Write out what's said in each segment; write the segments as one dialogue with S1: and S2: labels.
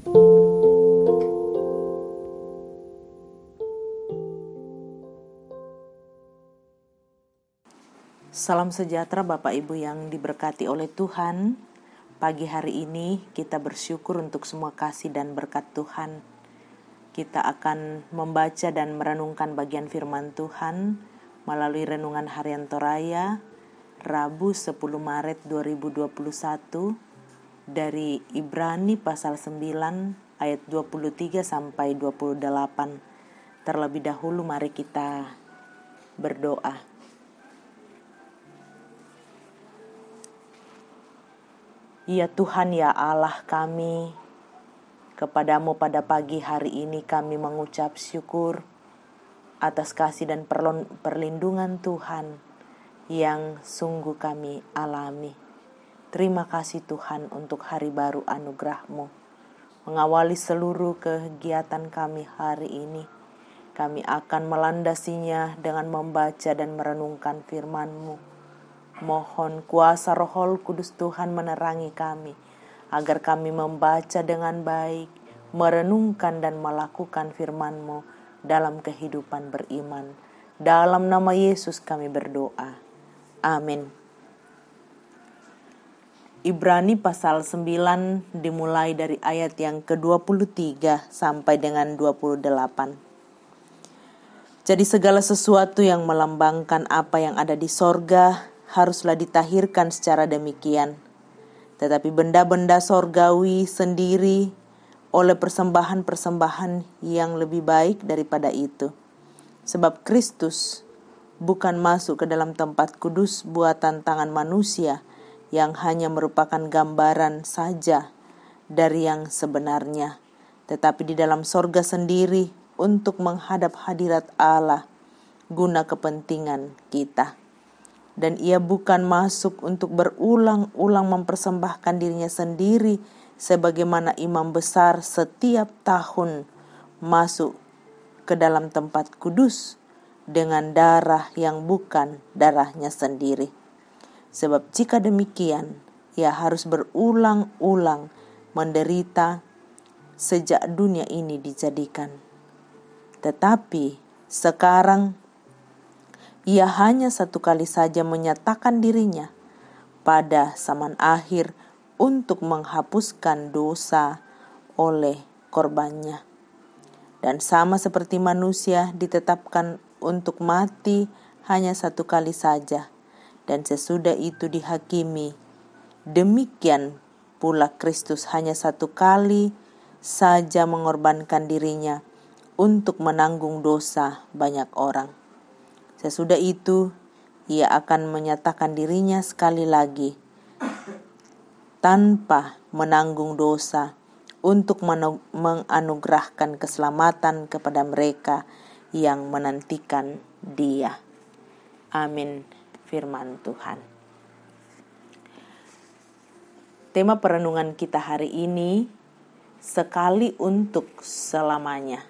S1: Salam sejahtera Bapak Ibu yang diberkati oleh Tuhan. Pagi hari ini kita bersyukur untuk semua kasih dan berkat Tuhan. Kita akan membaca dan merenungkan bagian firman Tuhan melalui renungan harian Toraya Rabu 10 Maret 2021 dari Ibrani pasal 9 ayat 23 sampai 28. Terlebih dahulu mari kita berdoa. Ya Tuhan, ya Allah kami, kepadamu pada pagi hari ini kami mengucap syukur atas kasih dan perlindungan Tuhan yang sungguh kami alami. Terima kasih Tuhan untuk hari baru anugerah-Mu. Mengawali seluruh kegiatan kami hari ini, kami akan melandasinya dengan membaca dan merenungkan firman-Mu. Mohon kuasa Roh Kudus Tuhan menerangi kami, agar kami membaca dengan baik, merenungkan dan melakukan firman-Mu dalam kehidupan beriman. Dalam nama Yesus kami berdoa. Amin. Ibrani pasal 9 dimulai dari ayat yang ke-23 sampai dengan 28. Jadi segala sesuatu yang melambangkan apa yang ada di sorga haruslah ditahirkan secara demikian. Tetapi benda-benda sorgawi sendiri oleh persembahan-persembahan yang lebih baik daripada itu. Sebab Kristus bukan masuk ke dalam tempat kudus buatan tangan manusia yang hanya merupakan gambaran saja dari yang sebenarnya, tetapi di dalam sorga sendiri untuk menghadap hadirat Allah guna kepentingan kita. Dan ia bukan masuk untuk berulang-ulang mempersembahkan dirinya sendiri sebagaimana imam besar setiap tahun masuk ke dalam tempat kudus dengan darah yang bukan darahnya sendiri. Sebab jika demikian, ia harus berulang-ulang menderita sejak dunia ini dijadikan. Tetapi sekarang ia hanya satu kali saja menyatakan dirinya pada zaman akhir untuk menghapuskan dosa oleh korbannya. Dan sama seperti manusia ditetapkan untuk mati hanya satu kali saja, dan sesudah itu dihakimi. Demikian pula Kristus hanya satu kali saja mengorbankan dirinya untuk menanggung dosa banyak orang. Sesudah itu, ia akan menyatakan dirinya sekali lagi tanpa menanggung dosa untuk menganugerahkan keselamatan kepada mereka yang menantikan Dia. Amin. Firman Tuhan. Tema perenungan kita hari ini, sekali untuk selamanya.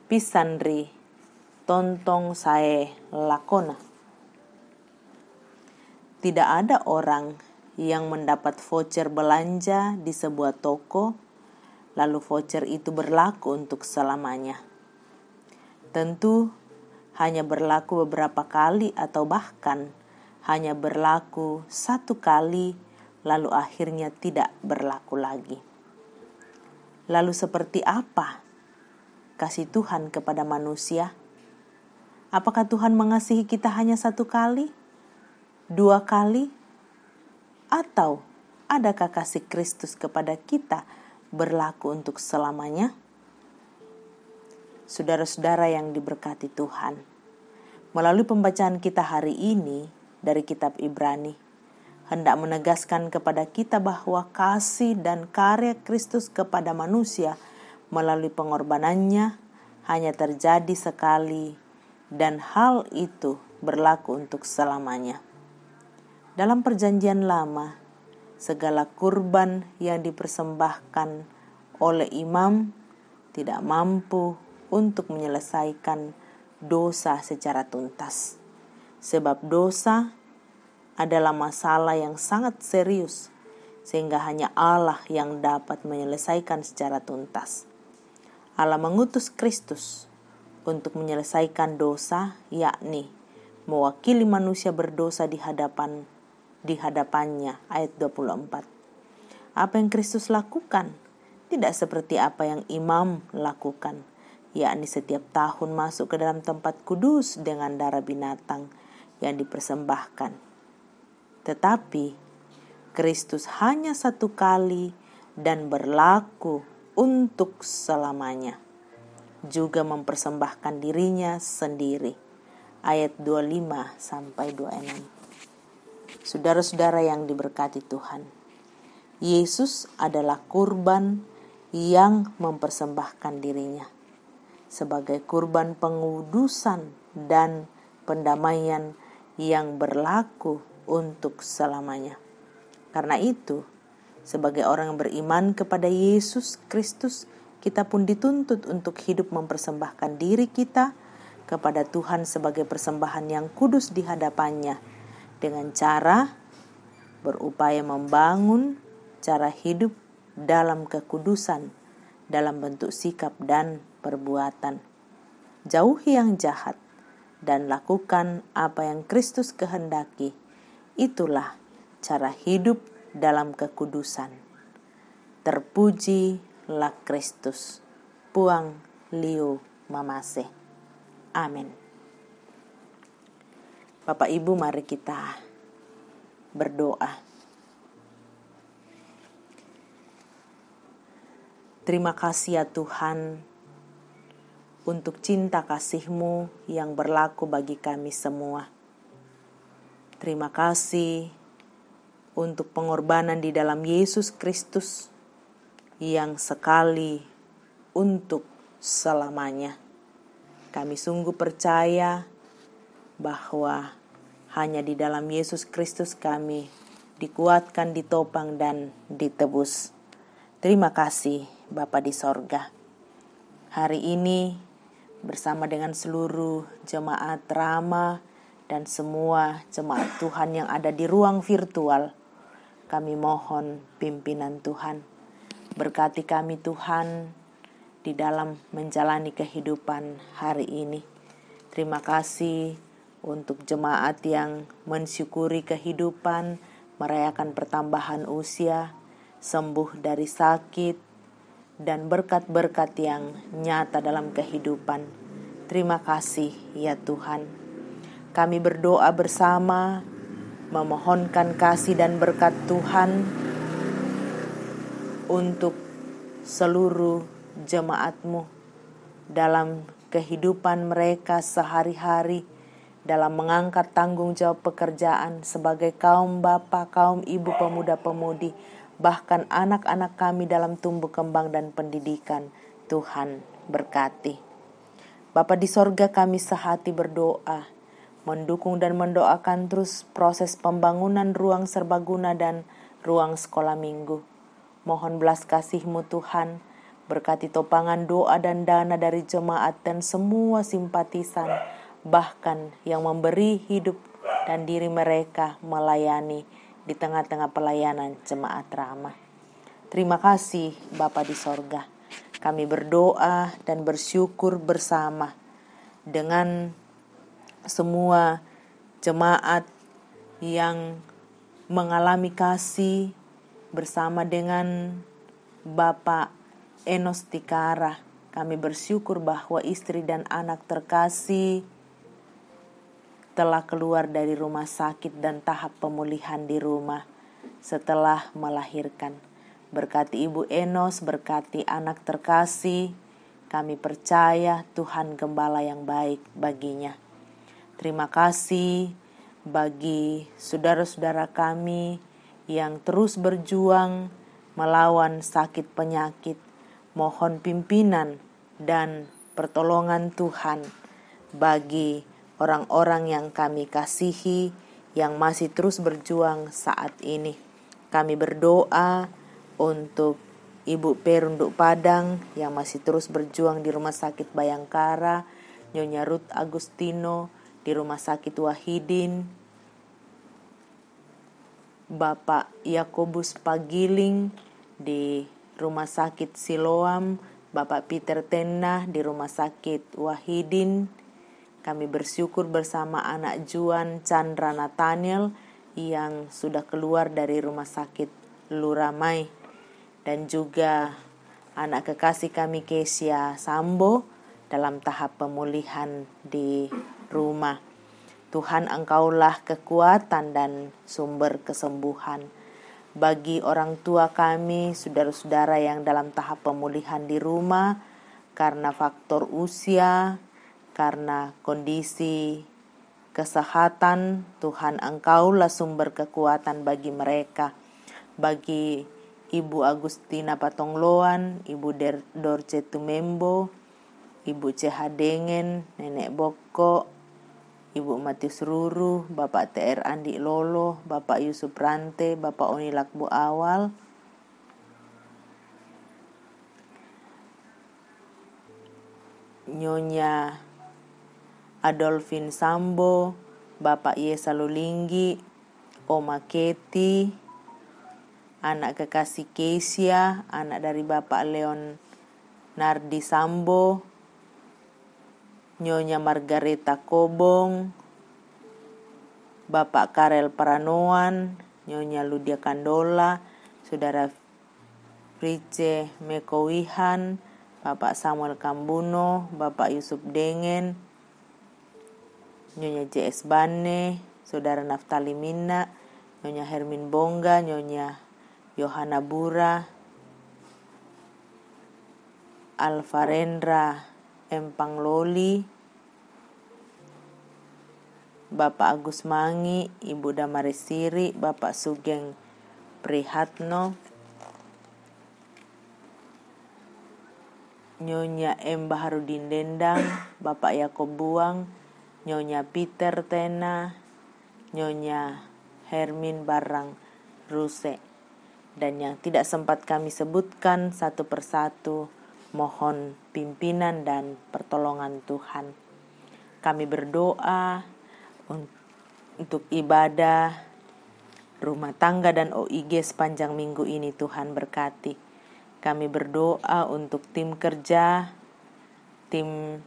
S1: Pisandri tontong sae lakona. Tidak ada orang yang mendapat voucher belanja di sebuah toko, lalu voucher itu berlaku untuk selamanya. Tentu hanya berlaku beberapa kali atau bahkan hanya berlaku satu kali, lalu akhirnya tidak berlaku lagi. Lalu seperti apa kasih Tuhan kepada manusia? Apakah Tuhan mengasihi kita hanya satu kali, dua kali? Atau adakah kasih Kristus kepada kita berlaku untuk selamanya? Saudara-saudara yang diberkati Tuhan, melalui pembacaan kita hari ini dari kitab Ibrani, hendak menegaskan kepada kita bahwa kasih dan karya Kristus kepada manusia melalui pengorbanannya hanya terjadi sekali, dan hal itu berlaku untuk selamanya. Dalam perjanjian lama, segala kurban yang dipersembahkan oleh imam tidak mampu untuk menyelesaikan dosa secara tuntas. Sebab dosa adalah masalah yang sangat serius sehingga hanya Allah yang dapat menyelesaikan secara tuntas. Allah mengutus Kristus untuk menyelesaikan dosa, yakni mewakili manusia berdosa di hadapannya. Ayat 24. Apa yang Kristus lakukan? Tidak seperti apa yang imam lakukan, yakni setiap tahun masuk ke dalam tempat kudus dengan darah binatang yang dipersembahkan. Tetapi Kristus hanya satu kali dan berlaku untuk selamanya, juga mempersembahkan dirinya sendiri. Ayat 25-26. Saudara-saudara yang diberkati Tuhan, Yesus adalah kurban yang mempersembahkan dirinya sebagai kurban pengudusan dan pendamaian yang berlaku untuk selamanya. Karena itu, sebagai orang yang beriman kepada Yesus Kristus, kita pun dituntut untuk hidup mempersembahkan diri kita kepada Tuhan sebagai persembahan yang kudus di hadapannya, dengan cara berupaya membangun cara hidup dalam kekudusan, dalam bentuk sikap dan perbuatan. Jauhi yang jahat dan lakukan apa yang Kristus kehendaki. Itulah cara hidup dalam kekudusan. Terpujilah Kristus. Puang Liu Mamase. Amin. Bapak Ibu, mari kita berdoa. Terima kasih ya Tuhan untuk cinta kasih-Mu yang berlaku bagi kami semua. Terima kasih untuk pengorbanan di dalam Yesus Kristus yang sekali untuk selamanya. Kami sungguh percaya bahwa hanya di dalam Yesus Kristus kami dikuatkan, ditopang, dan ditebus. Terima kasih Bapa di sorga. Hari ini bersama dengan seluruh jemaat Rama dan semua jemaat Tuhan yang ada di ruang virtual, kami mohon pimpinan Tuhan. Berkati kami Tuhan di dalam menjalani kehidupan hari ini. Terima kasih untuk jemaat yang mensyukuri kehidupan, merayakan pertambahan usia, sembuh dari sakit, dan berkat-berkat yang nyata dalam kehidupan. Terima kasih ya Tuhan. Kami berdoa bersama, memohonkan kasih dan berkat Tuhan untuk seluruh jemaat-Mu dalam kehidupan mereka sehari-hari, dalam mengangkat tanggung jawab pekerjaan sebagai kaum bapa, kaum ibu, pemuda-pemudi, bahkan anak-anak kami dalam tumbuh kembang dan pendidikan. Tuhan berkati. Bapa di sorga, kami sehati berdoa, mendukung dan mendoakan terus proses pembangunan ruang serbaguna dan ruang sekolah minggu. Mohon belas kasih-Mu Tuhan, berkati topangan doa dan dana dari jemaat dan semua simpatisan, bahkan yang memberi hidup dan diri mereka melayani di tengah-tengah pelayanan jemaat Rama. Terima kasih Bapa di sorga. Kami berdoa dan bersyukur bersama dengan semua jemaat yang mengalami kasih bersama dengan Bapak Enos Tikara. Kami bersyukur bahwa istri dan anak terkasih telah keluar dari rumah sakit dan tahap pemulihan di rumah setelah melahirkan. Berkati Ibu Enos, berkati anak terkasih. Kami percaya Tuhan gembala yang baik baginya. Terima kasih bagi saudara-saudara kami yang terus berjuang melawan sakit penyakit. Mohon pimpinan dan pertolongan Tuhan bagi orang-orang yang kami kasihi yang masih terus berjuang saat ini. Kami berdoa untuk Ibu Perunduk Padang yang masih terus berjuang di Rumah Sakit Bayangkara, Nyonya Ruth Agustino di Rumah Sakit Wahidin, Bapak Yakobus Pagiling di Rumah Sakit Siloam, Bapak Peter Tena di Rumah Sakit Wahidin. Kami bersyukur bersama anak Juan Chandra Nathaniel yang sudah keluar dari Rumah Sakit Luramai, dan juga anak kekasih kami Kesia Sambo dalam tahap pemulihan di rumah. Tuhan, Engkaulah kekuatan dan sumber kesembuhan. Bagi orang tua kami, saudara-saudara yang dalam tahap pemulihan di rumah karena faktor usia, karena kondisi kesehatan, Tuhan, Engkaulah sumber kekuatan bagi mereka. Bagi Ibu Agustina Patongloan, Ibu Dorce Tumembo, Ibu CH Dengen, Nenek Boko, Ibu Matius Ruru, Bapak TR Andi Lolo, Bapak Yusuf Rante, Bapak Oni Lakbu Awal, Nyonya Adolfin Sambo, Bapak Yesa Lulinggi, Oma Keti, anak kekasih Kesia, anak dari Bapak Leon Nardi Sambo, Nyonya Margareta Kobong, Bapak Karel Paranoan, Nyonya Ludia Kandola, Saudara Frice Mekowihan, Bapak Samuel Kambuno, Bapak Yusuf Dengen, Nyonya JS Bane, Saudara Naftali Minna, Nyonya Hermin Bongga, Nyonya Yohana Bura, Alfarendra Empang Loli, Bapak Agus Mangi, Ibu Damaris Siri, Bapak Sugeng Prihatno, Nyonya M. Baharudin Dendang, Bapak Yakob Buang, Nyonya Peter Tena, Nyonya Hermin Barang Ruse, dan yang tidak sempat kami sebutkan satu persatu, mohon pimpinan dan pertolongan Tuhan. Kami berdoa untuk ibadah rumah tangga dan OIG sepanjang minggu ini. Tuhan berkati. Kami berdoa untuk tim kerja, tim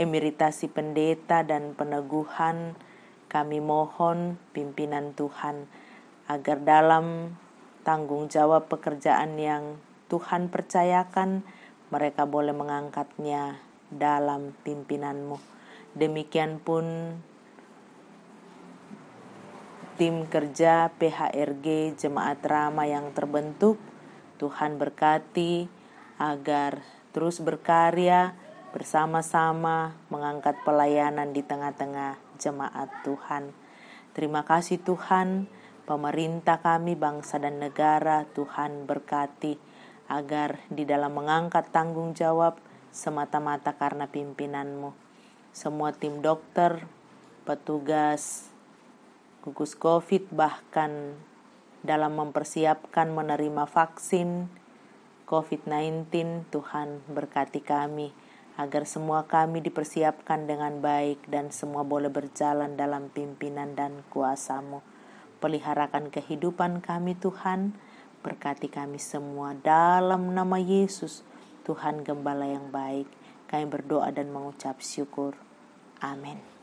S1: emeritasi pendeta dan peneguhan. Kami mohon pimpinan Tuhan agar dalam tanggung jawab pekerjaan yang Tuhan percayakan, mereka boleh mengangkatnya dalam pimpinan-Mu. Demikian pun tim kerja PHRG Jemaat Rama yang terbentuk, Tuhan berkati agar terus berkarya bersama-sama mengangkat pelayanan di tengah-tengah jemaat Tuhan. Terima kasih Tuhan, pemerintah kami, bangsa dan negara, Tuhan berkati agar di dalam mengangkat tanggung jawab semata-mata karena pimpinan-Mu. Semua tim dokter, petugas gugus COVID, bahkan dalam mempersiapkan menerima vaksin COVID-19, Tuhan berkati kami agar semua kami dipersiapkan dengan baik dan semua boleh berjalan dalam pimpinan dan kuasa-Mu. Peliharakan kehidupan kami Tuhan, berkati kami semua dalam nama Yesus, Tuhan Gembala yang baik. Kami berdoa dan mengucap syukur. Amin.